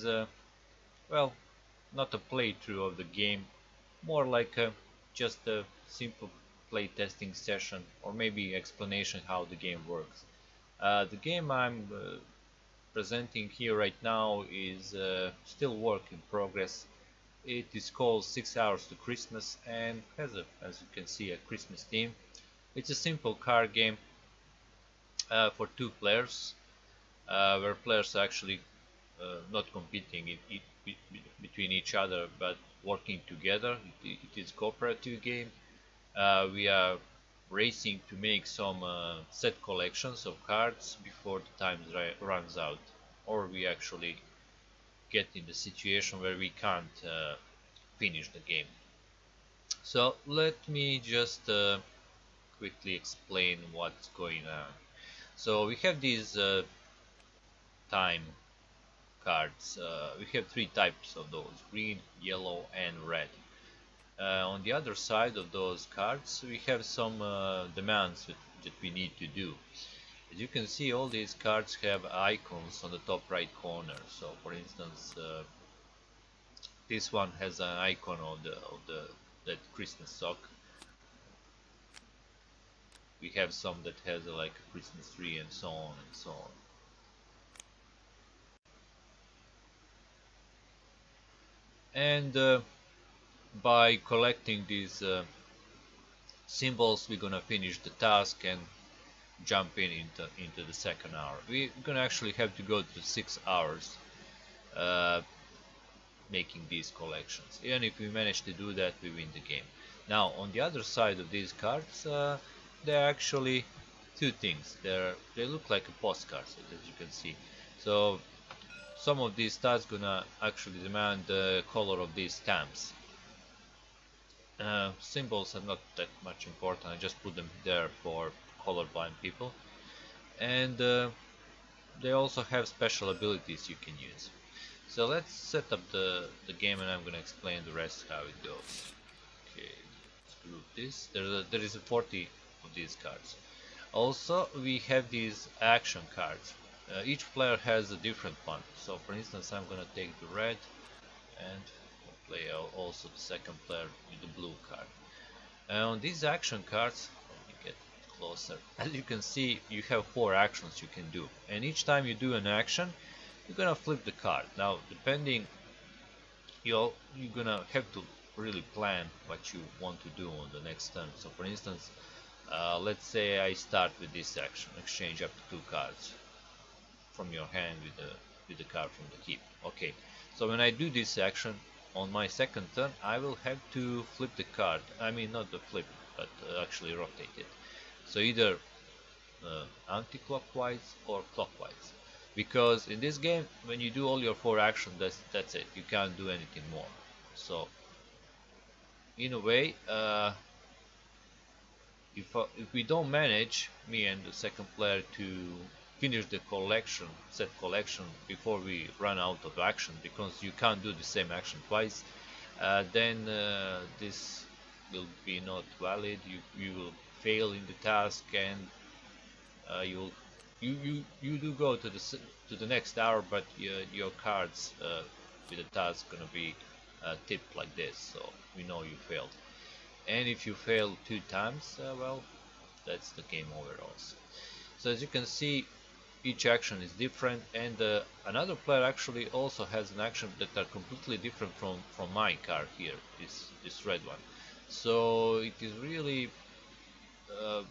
is well, not a playthrough of the game, more like just a simple playtesting session, or maybe explanation how the game works. The game I'm presenting here right now is still work in progress. It is called 6 Hours to Christmas and has a, as you can see, a Christmas theme. It's a simple card game for 2 players, where players are actually not competing between each other, but working together. It is a cooperative game. We are racing to make some set collections of cards before the time runs out, or we actually get in the situation where we can't finish the game. So let me just quickly explain what's going on. So we have these time cards. We have 3 types of those: green, yellow and red. On the other side of those cards we have some demands that we need to do. As you can see, all these cards have icons on the top right corner. So for instance, this one has an icon of the that Christmas sock. We have some that has like a Christmas tree and so on and so on. And by collecting these symbols, we're gonna finish the task and jump into the second hour. We're gonna actually have to go to 6 hours making these collections. Even if we manage to do that, we win the game. Now on the other side of these cards, there are actually 2 things. They look like a postcards, as you can see. So some of these tasks gonna actually demand the color of these stamps. Symbols are not that much important. I just put them there for colorblind people, and they also have special abilities you can use. So let's set up the game, and I'm gonna explain the rest how it goes. Okay, let's group this. There is a 40 of these cards. Also, we have these action cards. Each player has a different one. So for instance, I'm gonna take the red and play also the second player with the blue card. On these action cards, let me get closer. As you can see, you have 4 actions you can do, and each time you do an action, you're gonna flip the card. Now, depending, you're gonna have to really plan what you want to do on the next turn. So for instance, let's say I start with this action: exchange up to 2 cards from your hand with the card from the heap. Okay, so when I do this action on my second turn, I will have to flip the card. I mean, not the flip, but actually rotate it. So either anti-clockwise or clockwise, because in this game, when you do all your 4 actions, that's it. You can't do anything more. So in a way, if we don't manage, me and the second player, to finish the set collection before we run out of action, because you can't do the same action twice, then this will be not valid. You will fail in the task, and you do go to the next hour, but your cards with the task gonna be tipped like this, so we know you failed. And if you fail 2 times, well, that's the game over also. So as you can see, each action is different, and another player actually also has an action that are completely different from my card here, this red one. So it is really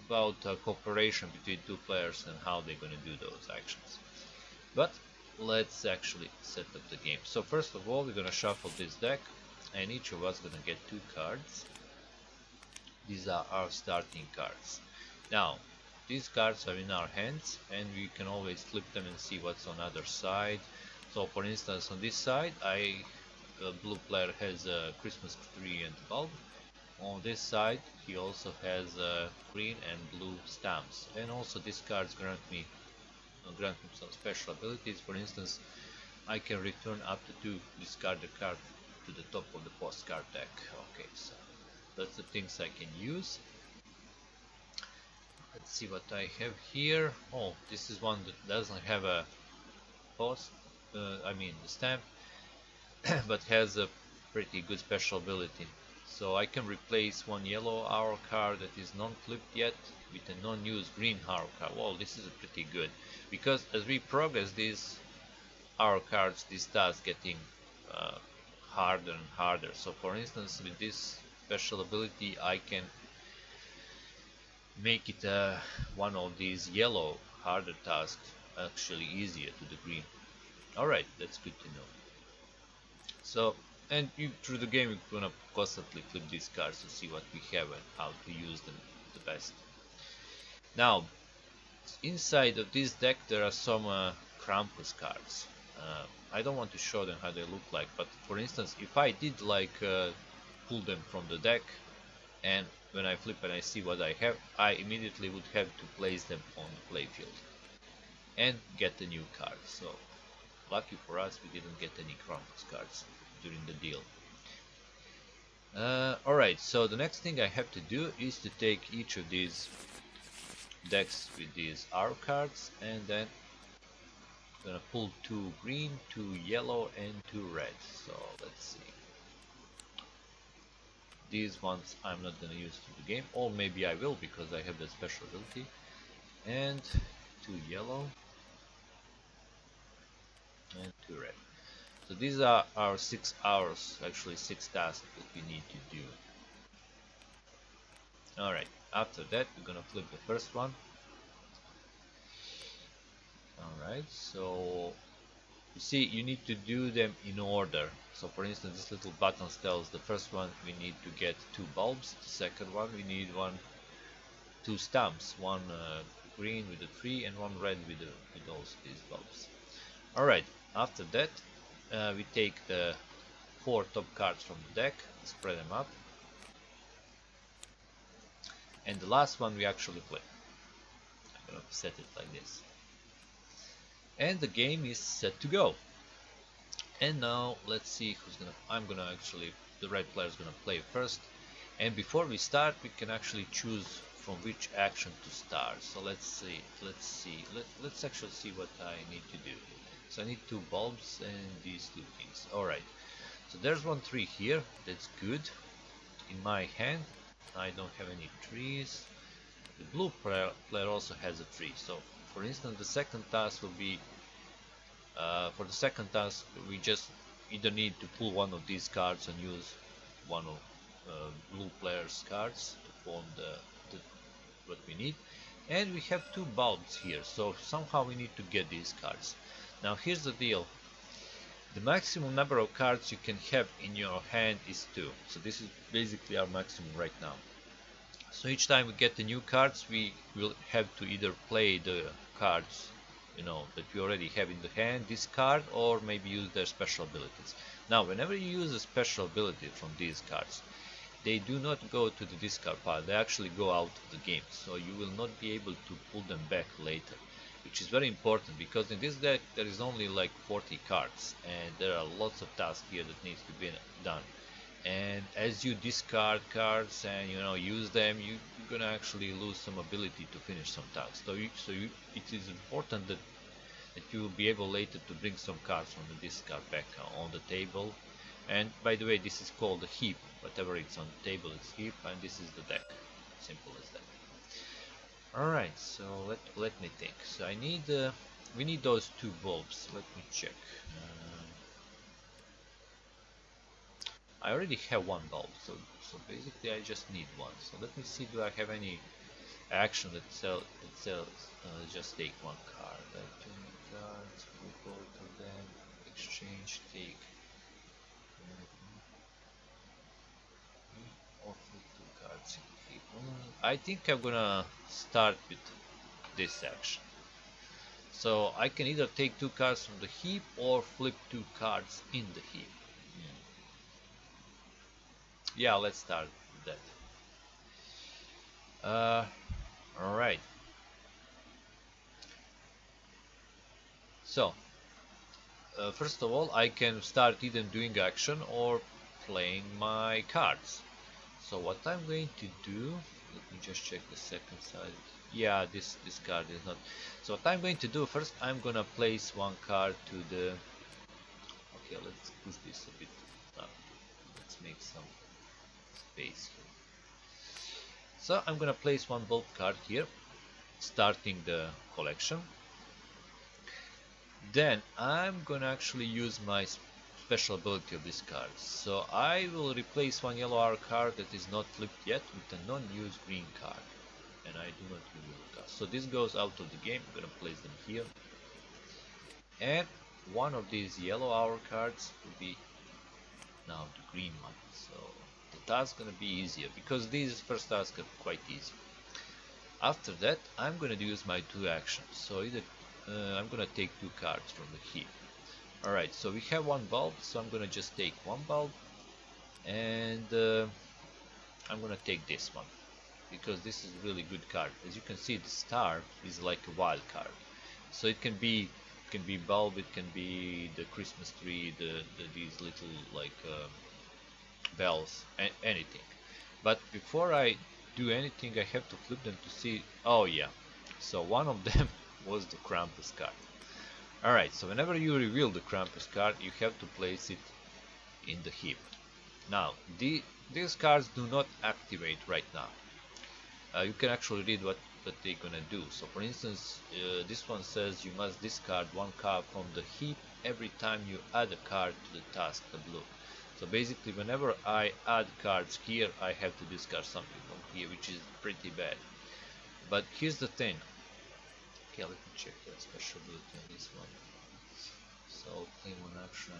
about cooperation between 2 players and how they're going to do those actions. But let's actually set up the game. So first of all, we're going to shuffle this deck, and each of us going to get 2 cards. These are our starting cards. Now, these cards are in our hands, and we can always flip them and see what's on the other side. So for instance, on this side, the blue player has a Christmas tree and bulb. On this side, he also has green and blue stamps. And also these cards grant me some special abilities. For instance, I can return up to 2 discarded cards to the top of the postcard deck. Okay, so that's the things I can use. Let's see what I have here. Oh, this is one that doesn't have a the stamp. but has a pretty good special ability. So I can replace one yellow hour card that is non-flipped yet with a non-used green hour card. Well, this is pretty good, because as we progress these hour cards, these tasks getting uh, harder and harder. So for instance, with this special ability, I can make it one of these yellow harder tasks actually easier to the green. Alright, that's good to know. So, and you, through the game, you're gonna constantly flip these cards to see what we have and how to use them the best. Now, inside of this deck there are some Krampus cards. I don't want to show them how they look like, but for instance, if I did like pull them from the deck, and when I flip and I see what I have, I immediately would have to place them on the playfield and get the new card. So lucky for us, we didn't get any Krampus cards during the deal. Alright, so the next thing I have to do is to take each of these decks with these R cards, and then I'm gonna pull 2 green, 2 yellow, and 2 red. So let's see. These ones I'm not gonna use for the game, or maybe I will because I have the special ability. And 2 yellow and 2 red. So these are our 6 hours, actually 6 tasks that we need to do. Alright, after that we're gonna flip the first one. Alright, so you see, you need to do them in order. So for instance, this little button tells the first one we need to get 2 bulbs, the second one we need 2 stamps, one green with a tree and one red with these bulbs. Alright, after that we take the 4 top cards from the deck, spread them up, and the last one we actually play. I'm gonna set it like this. And the game is set to go. And now let's see who's gonna. I'm gonna actually. The red player is gonna play first. And before we start, we can actually choose from which action to start. So let's see. Let's actually see what I need to do. So I need 2 bulbs and these 2 things. All right. So there's 1 tree here. That's good. In my hand, I don't have any trees. The blue player also has a tree. So for instance, the second task will be for the second task we just either need to pull one of these cards and use one of blue player's cards to form what we need, and we have 2 bulbs here, so somehow we need to get these cards. Now here's the deal: the maximum number of cards you can have in your hand is 2, so this is basically our maximum right now. So each time we get the new cards, we will have to either play the cards, you know, that we already have in the hand, this card, or maybe use their special abilities. Now, whenever you use a special ability from these cards, they do not go to the discard pile, they actually go out of the game, so you will not be able to pull them back later, which is very important because in this deck there is only like 40 cards and there are lots of tasks here that needs to be done. And as you discard cards and use them, you're gonna actually lose some ability to finish some tasks. It is important that you will be able later to bring some cards from the discard back on the table. And by the way, this is called a heap. Whatever it's on the table is heap, and this is the deck. Simple as that. All right, so let me think. So I need we need those 2 bulbs. Let me check. I already have 1 bulb, so basically I just need 1. So let me see, do I have any action that sells just take 1 card. Like 2 cards, we go to them, exchange, take, offer 2 cards in the heap. I think I'm gonna start with this action. So I can either take 2 cards from the heap or flip 2 cards in the heap. Yeah, let's start with that. Alright. So, first of all, I can start either doing action or playing my cards. So what I'm going to do, let me just check the second side. Yeah, this card is not. So what I'm going to do first, I'm gonna place 1 card to the. Okay, let's push this a bit up. Let's make some space here. So I'm gonna place one bulb card here, starting the collection. Then I'm gonna actually use my special ability of this card. So I will replace one yellow hour card that is not flipped yet with a non-used green card. And I do not use yellow cards. So this goes out of the game. I'm gonna place them here. And one of these yellow hour cards will be now the green one. So the task is gonna be easier because these first tasks are quite easy. After that, I'm gonna use my two actions. So either I'm gonna take two cards from the heap. Alright, so we have one bulb, so I'm gonna just take one bulb, and I'm gonna take this one because this is a really good card. As you can see, the star is like a wild card, so it can be bulb, it can be the Christmas tree, these little like bells, anything. But before I do anything, I have to flip them to see. Oh yeah, so one of them was the Krampus card. Alright, so whenever you reveal the Krampus card, you have to place it in the heap. Now, these cards do not activate right now. You can actually read what they're gonna do. So for instance, this one says you must discard one card from the heap every time you add a card to the task tableau. So basically, whenever I add cards here, I have to discard something from here, which is pretty bad. But here's the thing. Okay, let me check the special ability on this one. So claim one action,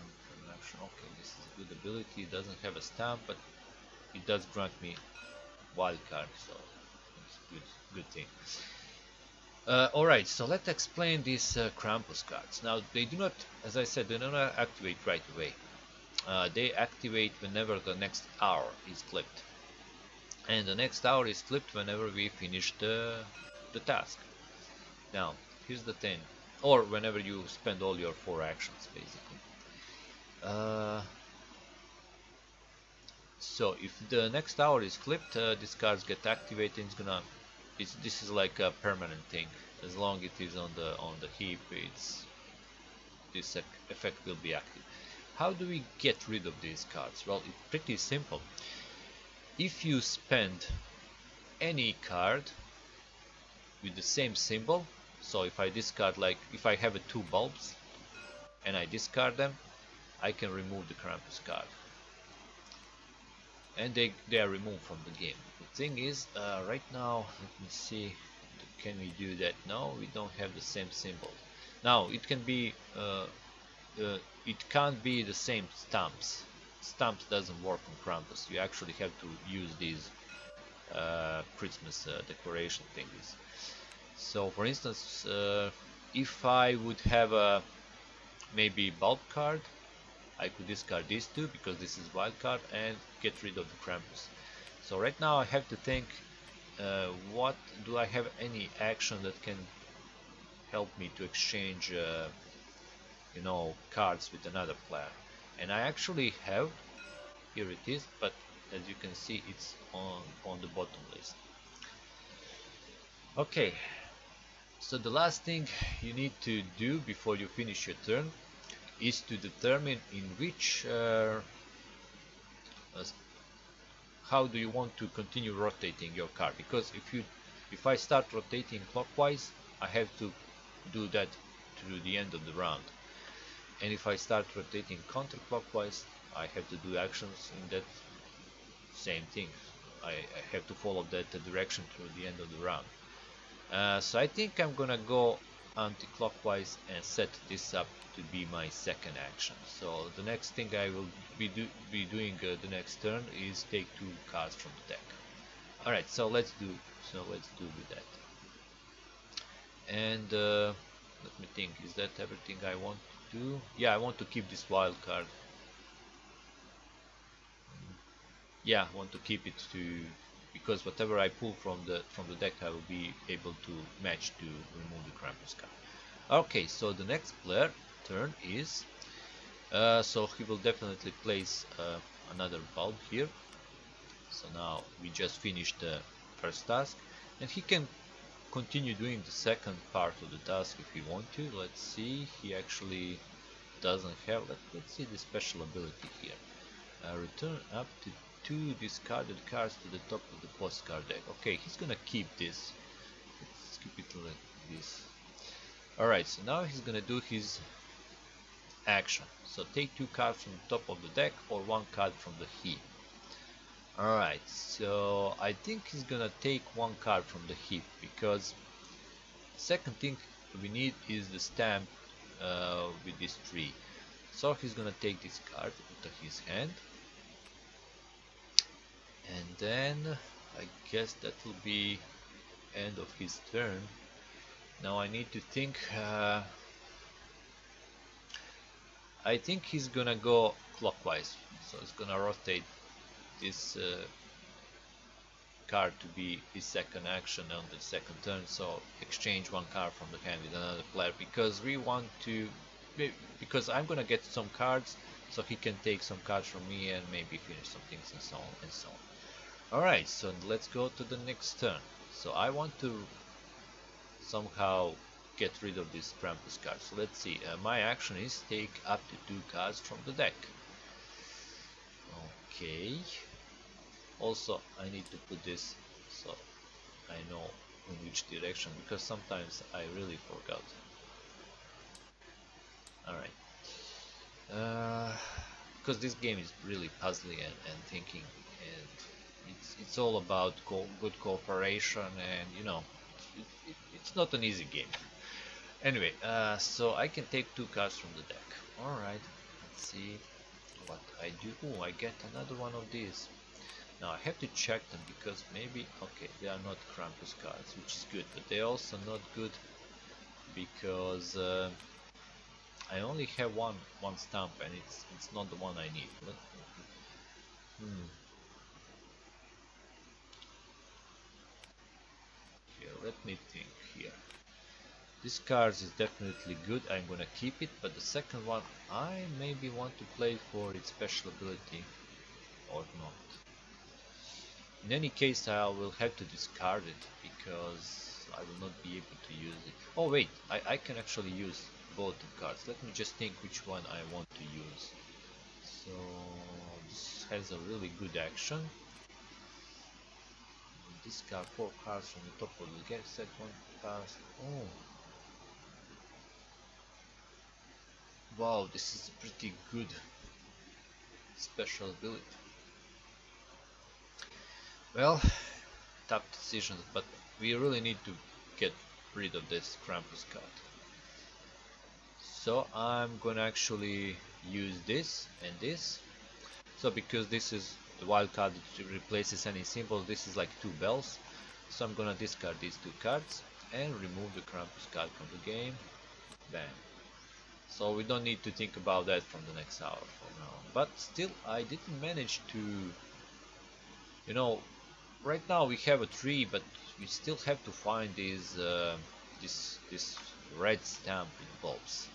okay, this is a good ability. It doesn't have a stamp, but it does grant me wild card, so it's good thing. Alright, so let's explain these Krampus cards. Now they do not, as I said, they do not activate right away. They activate whenever the next hour is flipped. And the next hour is flipped whenever we finish the task. Now, here's the thing, or whenever you spend all your 4 actions, basically. So if the next hour is flipped, these cards get activated. This is like a permanent thing. As long as it is on the heap, this effect will be active. How do we get rid of these cards? Well, it's pretty simple. If you spend any card with the same symbol, so if I discard, like if I have 2 bulbs and I discard them, I can remove the Krampus card, and they are removed from the game. The thing is, right now, let me see, can we do that? No, we don't have the same symbol. Now it can be it can't be the same stamps. Stamps doesn't work on Krampus. You actually have to use these Christmas decoration thingies. So for instance, if I would have a maybe bulb card, I could discard these 2 because this is wild card and get rid of the Krampus. So right now I have to think, what do I have any action that can help me to exchange you know, cards with another player? And I actually have, here it is, but as you can see, it's on the bottom list. Okay, so the last thing you need to do before you finish your turn is to determine in which how do you want to continue rotating your card, because if I start rotating clockwise, I have to do that to the end of the round, and if I start rotating counterclockwise, I have to do actions in that same thing. I have to follow that direction through the end of the round. So I think I'm gonna go anti-clockwise and set this up to be my second action. So the next thing I will be doing the next turn is take 2 cards from the deck. Alright, so let's do with that. And let me think, is that everything I want to do? Yeah, I want to keep this wild card. Yeah, I want to keep it because whatever I pull from the deck, I will be able to match to remove the Krampus card. Okay, so the next player turn is so he will definitely place another bulb here. So now we just finished the first task, and he can continue doing the second part of the task if he want to. Let's see, he actually doesn't have. Let's see the special ability here. Return up to 2 discarded cards to the top of the postcard deck. Okay, he's gonna keep this. Let's keep it like this. Alright, so now he's gonna do his action. So take 2 cards from the top of the deck or 1 card from the heap. Alright, so I think he's gonna take 1 card from the heap because second thing we need is the stamp with this tree. So he's gonna take this card into his hand, and then I guess that will be end of his turn. Now I need to think. I think he's gonna go clockwise, so he's gonna rotate this card to be his second action on the second turn. So exchange 1 card from the hand with another player because we want to. Because I'm gonna get some cards, so he can take some cards from me and maybe finish some things and so on and so on. Alright, so let's go to the next turn. So I want to somehow get rid of this Krampus card. So let's see, my action is take up to 2 cards from the deck. Okay. Also, I need to put this so I know in which direction, because sometimes I really forgot. Alright. Because this game is really puzzly and thinking, and it's all about good cooperation, and you know, it's not an easy game. Anyway, so I can take 2 cards from the deck. Alright, let's see what I do. Oh, I get another one of these. Now I have to check them because maybe, okay, they are not Krampus cards, which is good, but they're also not good because I only have one stamp and it's not the one I need. Here, let me think here. This card is definitely good, I'm gonna keep it, but the second one I maybe want to play for its special ability or not. In any case, I will have to discard it because I will not be able to use it. Oh wait, I can actually use both the cards. Let me just think which one I want to use. So this has a really good action. Discard 4 cards from the top of the deck, set 1 card. Oh, wow, this is a pretty good special ability. Well, tough decisions, but we really need to get rid of this Krampus card. So I'm gonna actually use this and this. So because this is the wild card that replaces any symbol, this is like 2 bells. So I'm gonna discard these 2 cards and remove the Krampus card from the game. Bam. So we don't need to think about that from the next hour for now. But still, I didn't manage to, you know, right now we have a tree, but we still have to find these this red stamp with bulbs.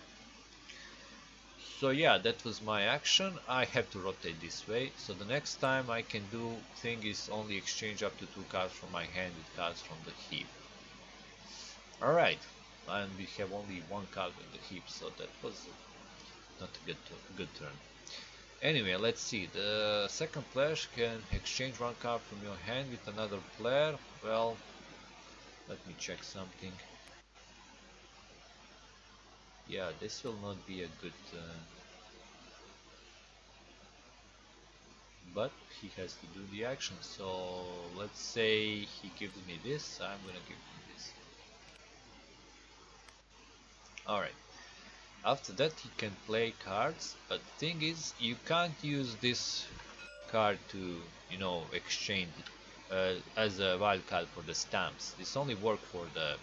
So yeah, that was my action. I have to rotate this way, so the next time I can do thing is only exchange up to 2 cards from my hand with cards from the heap. Alright, and we have only 1 card in the heap, so that was not a good turn. Anyway, let's see, the second player can exchange 1 card from your hand with another player. Well, let me check something. Yeah, this will not be a good but he has to do the action. So let's say he gives me this, I'm gonna give him this. Alright, after that he can play cards, but thing is you can't use this card to, you know, exchange as a wild card for the stamps. This only work for the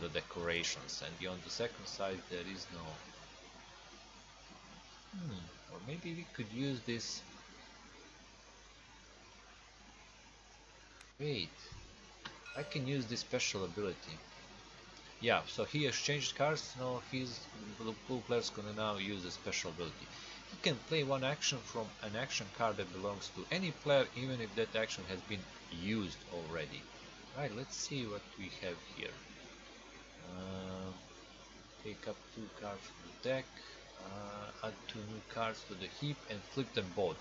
decorations, and on the second side there is no. Or maybe we could use this. Wait, I can use this special ability. Yeah, so he exchanged cards. Now his blue player's gonna now use a special ability. He can play 1 action from an action card that belongs to any player, even if that action has been used already. Right, let's see what we have here. Take up 2 cards from the deck. Add two new cards to the heap and flip them both.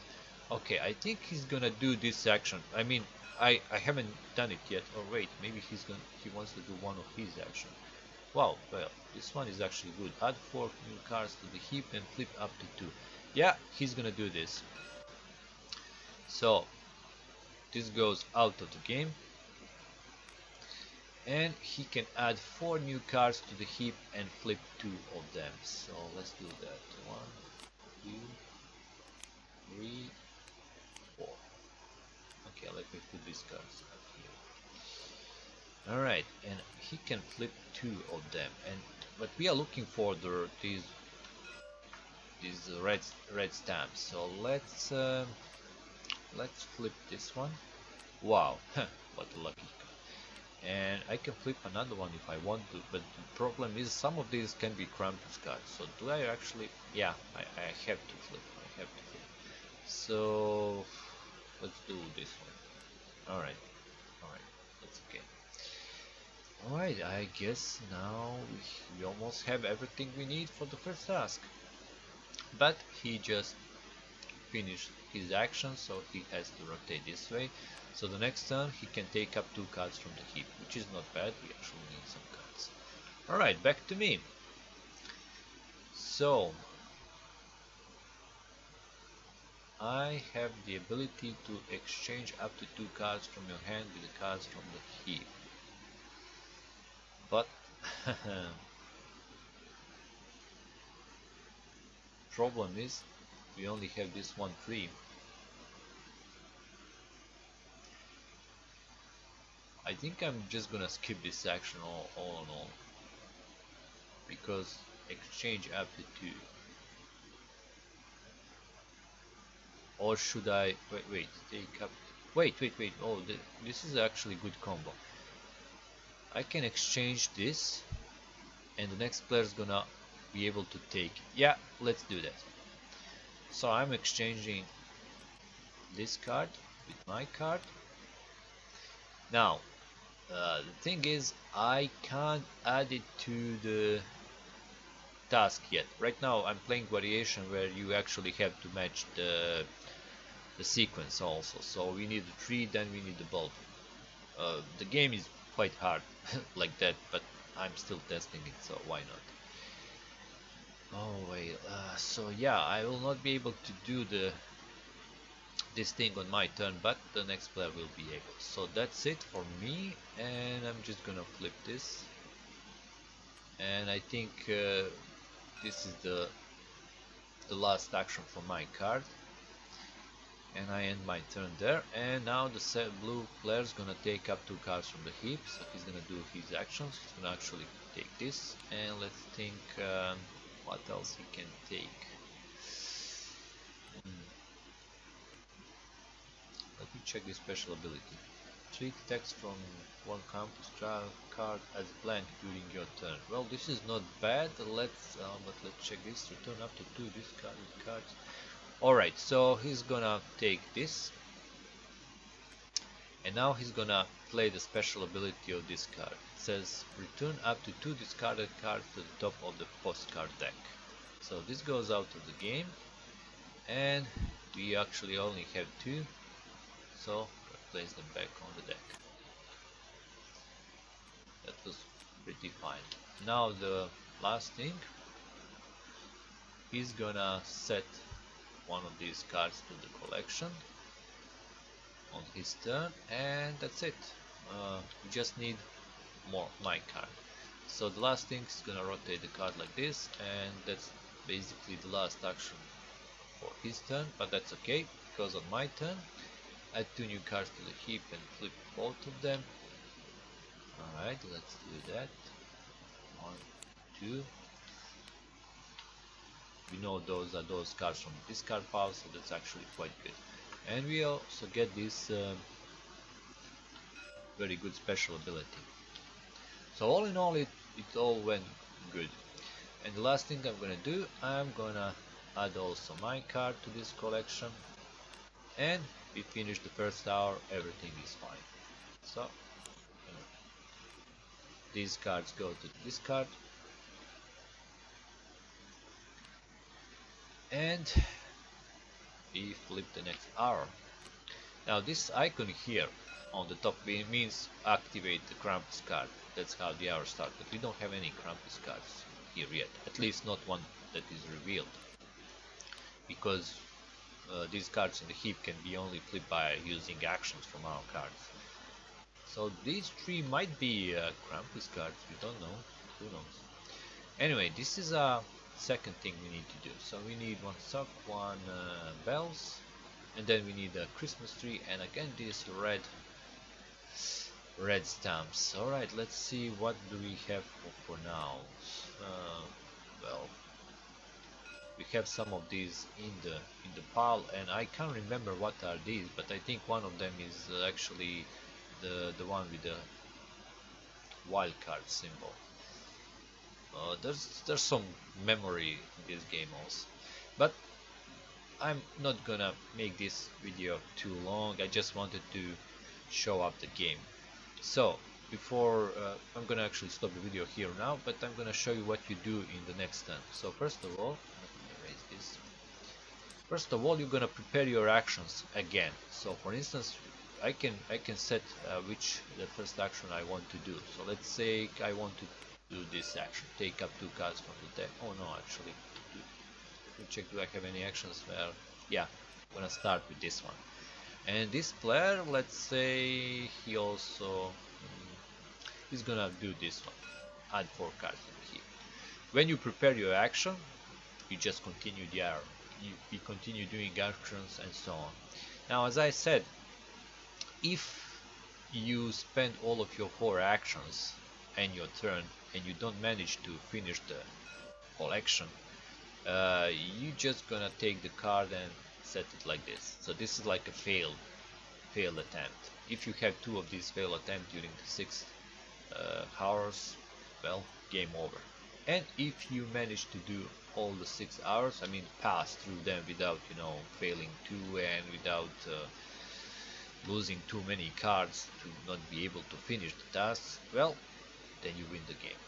Okay, I think he's gonna do this action. I mean, I haven't done it yet. Oh wait, maybe he wants to do one of his action. Wow, well, this one is actually good. Add four new cards to the heap and flip up to two. Yeah, he's gonna do this. So this goes out of the game, and he can add four new cards to the heap and flip two of them. So let's do that. One, two, three, four. Okay, let me put these cards up here. All right, and he can flip two of them. And but we are looking for these red stamps. So let's flip this one. Wow, what a lucky card. And I can flip another one if I want to, but the problem is some of these can be Krampus cards. So do I actually? Yeah, I have to flip. I have to flip. So let's do this one. Alright, alright, that's okay. Alright, I guess now we almost have everything we need for the first task. But he just finished his action, so he has to rotate this way. So the next turn he can take up two cards from the heap, which is not bad. We actually need some cards. Alright, back to me. So I have the ability to exchange up to two cards from your hand with the cards from the heap. But problem is we only have this one tree. I think I'm just gonna skip this action all in all, because exchange up to two. Or should I wait take up wait oh, this is actually good combo. I can exchange this and the next player is gonna be able to take it. Yeah, let's do that. So I'm exchanging this card with my card. Now the thing is I can't add it to the task yet. Right now I'm playing variation where you actually have to match the sequence also. So we need the tree, then we need the bulb. The game is quite hard like that, but I'm still testing it, so why not? Oh wait, so yeah, I will not be able to do this thing on my turn, but the next player will be able. So that's it for me, and I'm just gonna flip this. And I think this is the last action for my card. And I end my turn there, and now the blue player is gonna take up two cards from the heap, so he's gonna do his actions. He's gonna actually take this, and let's think what else he can take. Let me check the special ability. Treat text from one campus trial card as blank during your turn. Well, this is not bad. Let's check this. Return up to two discarded cards. Alright, so he's gonna take this, and now he's gonna play the special ability of this card. It says return up to two discarded cards to the top of the postcard deck. So this goes out of the game, and we actually only have two, so place them back on the deck. That was pretty fine. Now the last thing, he's gonna set one of these cards to the collection on his turn, and that's it. We just need more my card. So the last thing is gonna rotate the card like this, and that's basically the last action for his turn, but that's okay, because on my turn add two new cards to the heap and flip both of them. Alright, let's do that. 1, 2. We know those are those cards from the discard pile, so that's actually quite good. And we also get this very good special ability. So all in all, it all went good. And the last thing I'm gonna do, I'm gonna add also my card to this collection, and we finish the first hour. Everything is fine. So these cards go to the discard, and we flip the next hour. Now this icon here on the top means activate the Krampus card. That's how the hour starts, but we don't have any Krampus cards here yet, at least not one that is revealed, because these cards in the heap can be only flipped by using actions from our cards. So these three might be Krampus cards, we don't know, who knows. Anyway, this is a second thing we need to do. So we need one sock, one bells, and then we need a Christmas tree, and again these red stamps. Alright, let's see what do we have for now. Well, we have some of these in the pile, and I can't remember what are these, but I think one of them is actually the one with the wildcard symbol. There's some memory in this game also, but I'm not gonna make this video too long. I just wanted to show up the game. So before I'm gonna actually stop the video here now, but I'm gonna show you what you do in the next turn. So first of all, let me erase this. First of all, you're gonna prepare your actions again. So for instance, I can set which the first action I want to do. So let's say I want to do this action, take up 2 cards from the deck. Oh no, actually, let me check, do I have any actions where, yeah, I'm gonna start with this one. And this player, let's say he also is gonna do this one, add 4 cards in here. When you prepare your action, you just continue the arrow, you continue doing actions and so on. Now, as I said, if you spend all of your 4 actions and your turn and you don't manage to finish the whole action, you just gonna take the card and set it like this. So this is like a failed attempt. If you have 2 of these failed attempts during the 6 hours, well, game over. And if you manage to do all the 6 hours, I mean pass through them without, you know, failing 2 and without losing too many cards to not be able to finish the tasks, well, then you win the game.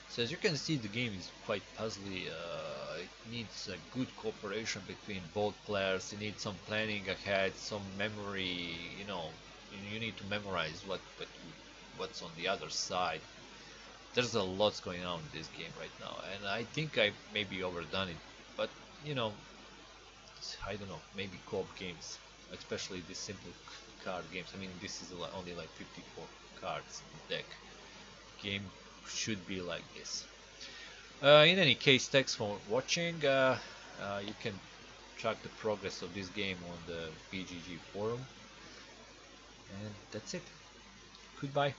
So as you can see, the game is quite puzzly. It needs a good cooperation between both players. You need some planning ahead, some memory. You know, you need to memorize what's on the other side. There's a lot going on in this game right now, and I think I maybe overdone it. But you know, I don't know. Maybe co-op games, especially these simple card games. I mean, this is only like 54 cards in the deck. Game should be like this. In any case, thanks for watching. You can track the progress of this game on the BGG forum, and that's it. Goodbye.